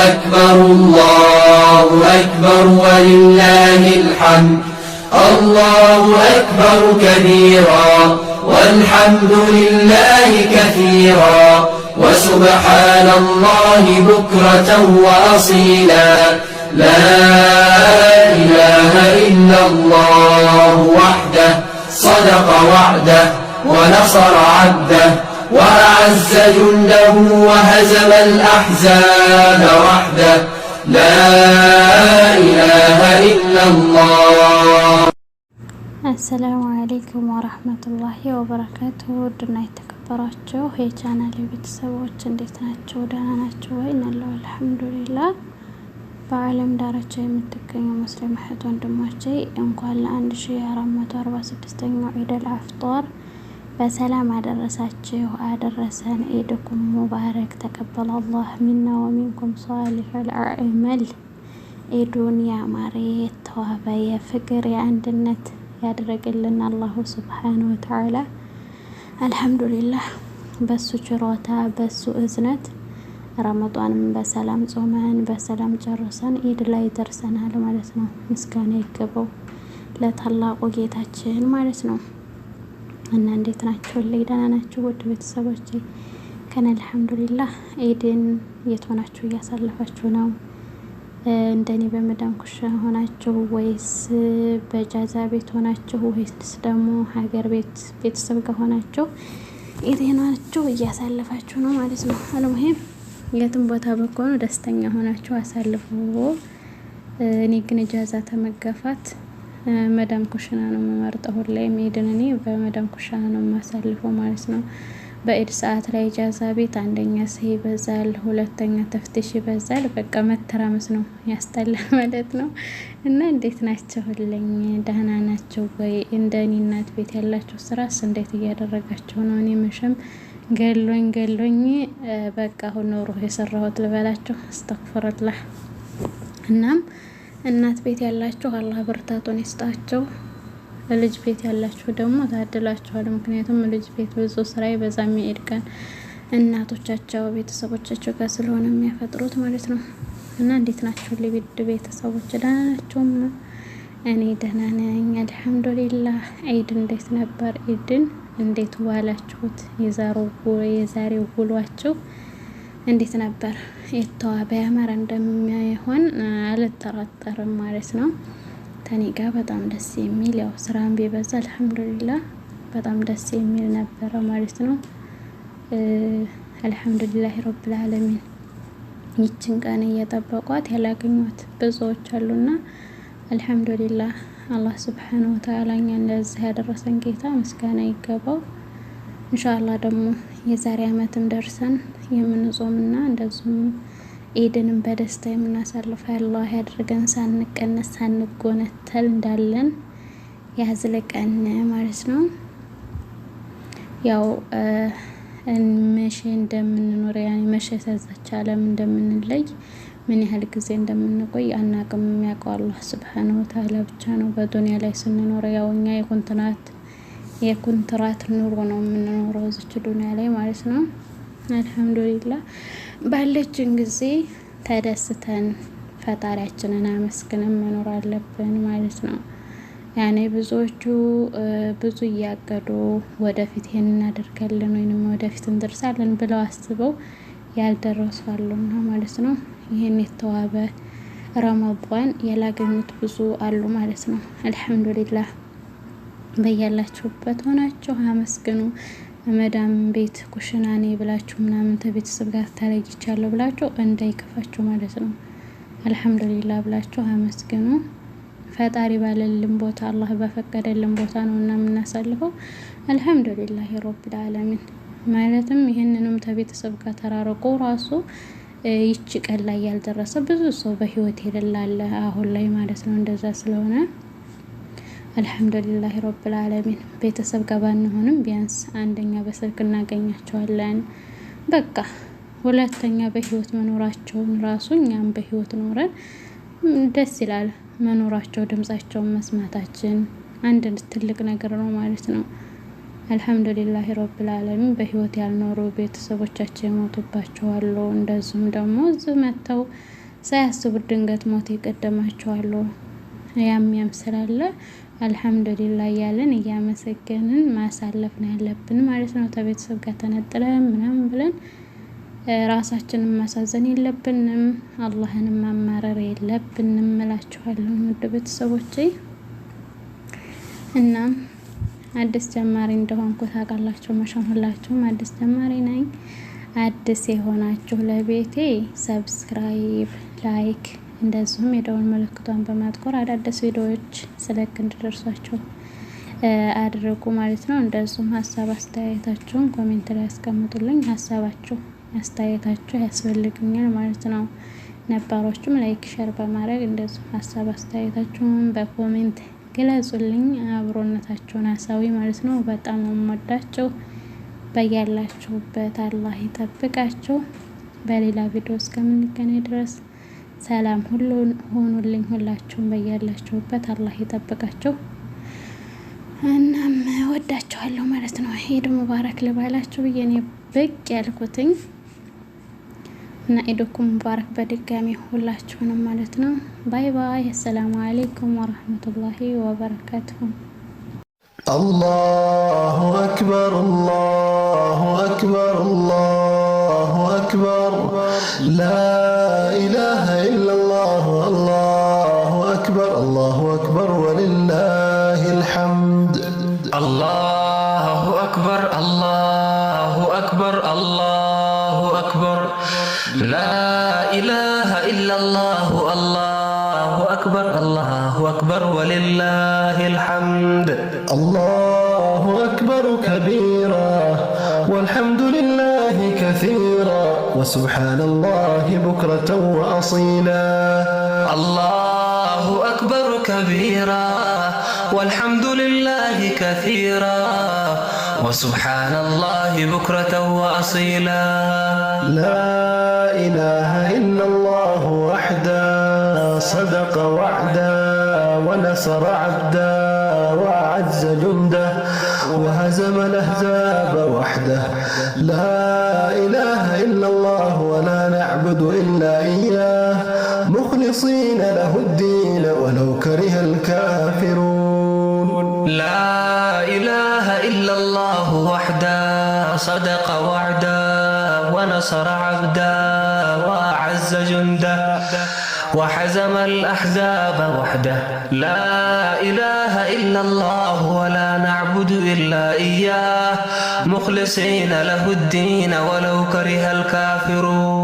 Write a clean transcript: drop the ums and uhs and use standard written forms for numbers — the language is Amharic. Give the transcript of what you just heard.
أكبر الله أكبر ولله الحمد الله أكبر كبيرا والحمد لله كثيرا وسبحان الله بكرة وأصيلا لا إله إلا الله وحده صدق وعده ونصر عبده وأعز جنده وهزم الأحزاب وحده لا إله إلا الله. السلام عليكم ورحمة الله وبركاته. ودنا يتكبراتشو هي ቻናሌ ቤተሰቦች እንዴት ናችሁ? ደህና ናችሁ ወይ? እናለው አልሐምዱሊላህ። በዓለም ዳርቻ የምትገኙ ሙስሊም እህት ወንድሞቼ እንኳን ለ1446ኛው ዒድ አልአፍጧር በሰላም አደረሳችሁ አደረሰን። ዒድኩም ሙባረክ ተቀበለ አላህ ሚና ወሚንኩም ሷሊሑል አዕማል። ዒዱን ያማረ የተዋበ የፍቅር የአንድነት ያደረገልን አላሁ ሱብሓነሁ ወተዓላ አልሐምዱሊላህ። በሱ ችሮታ በሱ እዝነት ረመዷንም በሰላም ጾመን በሰላም ጨርሰን ዒድ ላይ ደርሰናል ማለት ነው። ምስጋና ይገባው ለታላቁ ጌታችን ማለት ነው። እና እንዴት ናችሁ? ደህና ናችሁ? ውድ ቤተሰቦቼ ከነ አልሐምዱሊላህ። ዒድን የት ሆናችሁ እያሳለፋችሁ ነው? እንደኔ በመዳም ኩሻ ሆናችሁ ወይስ በጃዛ ቤት ሆናችሁ ወይስ ደግሞ ሀገር ቤት ቤተሰብ ጋር ሆናችሁ ዒድን ሆናችሁ እያሳለፋችሁ ነው ማለት ነው። አልሙሂም የትም ቦታ በኮኑ ደስተኛ ሆናችሁ አሳልፉ። እኔ ግን ጃዛ ተመገፋት መዳም ኩሽና ነው የምመርጠው። ሁሌም ዒድን እኔ በመዳም ኩሽና ነው የማሳልፈው ማለት ነው። በዒድ ሰዓት ላይ ጃዛ ቤት አንደኛ ሰው ይበዛል፣ ሁለተኛ ተፍትሽ ይበዛል። በቃ መተራመስ ነው ያስጠላል ማለት ነው። እና እንዴት ናችሁልኝ? ደህና ናችሁ ወይ? እንደኔ እናት ቤት ያላችሁ ስራስ እንዴት እያደረጋችሁ ነው? እኔ መቼም ገሎኝ በቃ አሁን ነው ሩህ የሰራሁት ልበላችሁ። አስተግፍሩላህ። እናም እናት ቤት ያላችሁ አላህ ብርታቱን ይስጣችሁ። ልጅ ቤት ያላችሁ ደግሞ ታድላችኋል። ምክንያቱም ልጅ ቤት ብዙ ስራ በዛም የዒድ ቀን እናቶቻቸው ቤተሰቦቻቸው ጋር ስለሆነ የሚያፈጥሩት ማለት ነው። እና እንዴት ናችሁ ለቤት ቤተሰቦች? ደህና ናችሁ? እኔ ደህና ነኝ አልሐምዱሊላህ። ዒድ እንዴት ነበር? ዒድን እንዴት ዋላችሁት? የዛሬው ውሏችሁ እንዴት ነበር? የተዋበ ያማረ እንደሚሆን አልጠራጠርም ማለት ነው። ተኔ ጋር በጣም ደስ የሚል ያው ስራም ቢበዛ አልሐምዱሊላህ በጣም ደስ የሚል ነበረ ማለት ነው። አልሐምዱሊላህ ረብል ዓለሚን። ይችን ቀን እየጠበቋት ያላገኟት ብዙዎች አሉና አልሐምዱሊላህ አላህ ሱብሓነሁ ወተዓላ እኛን ለዚህ ያደረሰን ጌታ ምስጋና ይገባው። ኢንሻአላህ ደግሞ የዛሬ አመትም ደርሰን የምንጾምና እንደዚሁም ዒድንም በደስታ የምናሳልፍ አላህ ያድርገን። ሳንቀነስ ሳንጎነተል እንዳለን ያዝልቀን ማለት ነው። ያው መቼ እንደምንኖር ያኔ መቼ ተዛች ዓለም እንደምንለይ ምን ያህል ጊዜ እንደምንቆይ አናቅም። የሚያውቀው አላህ ሱብሓነሁ ወተዓላ ብቻ ነው። በዱንያ ላይ ስንኖር ያው እኛ የኮንትራት ኑሮ ነው የምንኖረው እዚች ዱንያ ላይ ማለት ነው። አልሐምዱሊላህ ባለችን ጊዜ ተደስተን ፈጣሪያችንን አመስግነን መኖር አለብን ማለት ነው። ያኔ ብዙዎቹ ብዙ እያቀዱ ወደፊት ይሄን እናደርጋለን ወይንም ወደፊት እንደርሳለን ብለው አስበው ያልደረሱ አሉና ማለት ነው። ይሄን የተዋበ ረመዷን ያላገኙት ብዙ አሉ ማለት ነው። አልሐምዱሊላህ በያላችሁበት ሆናችሁ አመስግኑ። መዳም ቤት ኩሽና ነኝ ብላችሁ ምናምን ተቤተሰብ ጋር ተለይቻለሁ ብላችሁ እንዳይከፋችሁ ማለት ነው። አልሐምዱሊላህ ብላችሁ አመስግኑ። ፈጣሪ ባለልን ቦታ አላህ በፈቀደልን ቦታ ነውና የምናሳልፈው። አልሐምዱሊላህ ረብል ዓለሚን ማለትም ይሄንንም ተቤተሰብ ጋር ተራርቆ ራሱ ይቺ ቀን ላይ ያልደረሰ ብዙ ሰው በህይወት ይደላል አሁን ላይ ማለት ነው። እንደዛ ስለሆነ አልሐምዱሊላህ ረብል ዓለሚን ቤተሰብ ጋር ባንሆንም ቢያንስ አንደኛ በስልክ እናገኛቸዋለን። በቃ ሁለተኛ በህይወት መኖራቸውን ራሱ እኛም በህይወት ኖረን ደስ ይላል መኖራቸው፣ ድምጻቸውን መስማታችን አንድ ትልቅ ነገር ነው ማለት ነው። አልহামዱሊላህ ረብል ዓለሚን በህይወት ያልኖሩ ቤተሰቦቻቸው የሞቱባቸው አሉ። እንደዚሁም ደግሞ እዚህ መተው ሳያስቡት ድንገት ሞት የቀደማቸው አሉ። ያም ስላለ አልহামዱሊላህ ያለን እያመሰገንን ማሳለፍ ነው ያለብን ማለት ነው። ከቤተሰብ ጋር ተነጥለን ምናምን ብለን ራሳችንን ማሳዘን የለብንም። አላህንም ማማረር የለብንም እላችኋለሁ ውድ ቤተሰቦቼ። እና አዲስ ጀማሪ እንደሆንኩ ታውቃላችሁ መቼም ሁላችሁም አዲስ ጀማሪ ነኝ። አዲስ የሆናችሁ ለቤቴ ሰብስክራይብ፣ ላይክ እንደዚሁም የደወል ምልክቷን በማጥቆር አዳዲስ ቪዲዮዎች ስለቅ እንዲደርሷችሁ አድርጉ ማለት ነው። እንደዚሁም ሀሳብ አስተያየታችሁን ኮሜንት ላይ ያስቀምጡልኝ። ሀሳባችሁ አስተያየታችሁ ያስፈልግኛል ማለት ነው። ነባሮችም ላይክ ሼር በማድረግ እንደዚሁም ሀሳብ አስተያየታችሁን በኮሜንት ግለጹልኝ። አብሮነታችሁን አሳዊ ማለት ነው። በጣም ወዳችሁ በያላችሁበት አላህ ይጠብቃችሁ። በሌላ ቪዲዮ እስከምንገናኝ ድረስ ሰላም ሁኑልኝ። ሁላችሁም በያላችሁበት አላህ ይጠብቃችሁ። እናም ወዳችኋለሁ ማለት ነው። ኢድ ሙባረክ ልባላችሁ ብዬ ነው ብቅ ያልኩትኝ እና ኢድኩም ሙባረክ በድጋሚ ሁላችሁንም ማለት ነው። ባይ ባይ። አሰላሙ አለይኩም ወራህመቱላሂ ወበረካቱሁ። አላሁ አክበር አላሁ አክበር አላሁ አክበር ላ ኢላሃ ኢለላህ አላሁ አክበር አላሁ አክበር ወሊላሂል ሐምድ። አላሁ አክበር አላሁ አክበር አላሁ አክበር ላ ኢላሃ ኢለላህ አላሁ አክበር አላሁ አክበር ወሊላሂል ሐምድ። አላሁ አክበር ከቢራ ወልሐምዱሊላሂ ከሲራ ወሱብሓነላሂ ቡክረተን ወአሲላ። አላሁ አክበር ከቢራ ወልሐምዱሊላሂ ከሲራ ወሱብሓነላሂ ቡክረተን ወአሲላ። ላ ኢላሃ ኢለላህ ወሕደ صدق وعدا ونصر عبدا وأعز جنده وهزم الأحزاب وحده. لا إله إلا الله ولا نعبد إلا إياه مخلصين له الدين ولو كره الكافرون. لا إله إلا الله وحده صدق وعدا ونصر عبدا وأعز جنده وحزم الأحزاب وحده. لا إله إلا الله ولا نعبد إلا إياه مخلصين له الدين ولو كره الكافرون.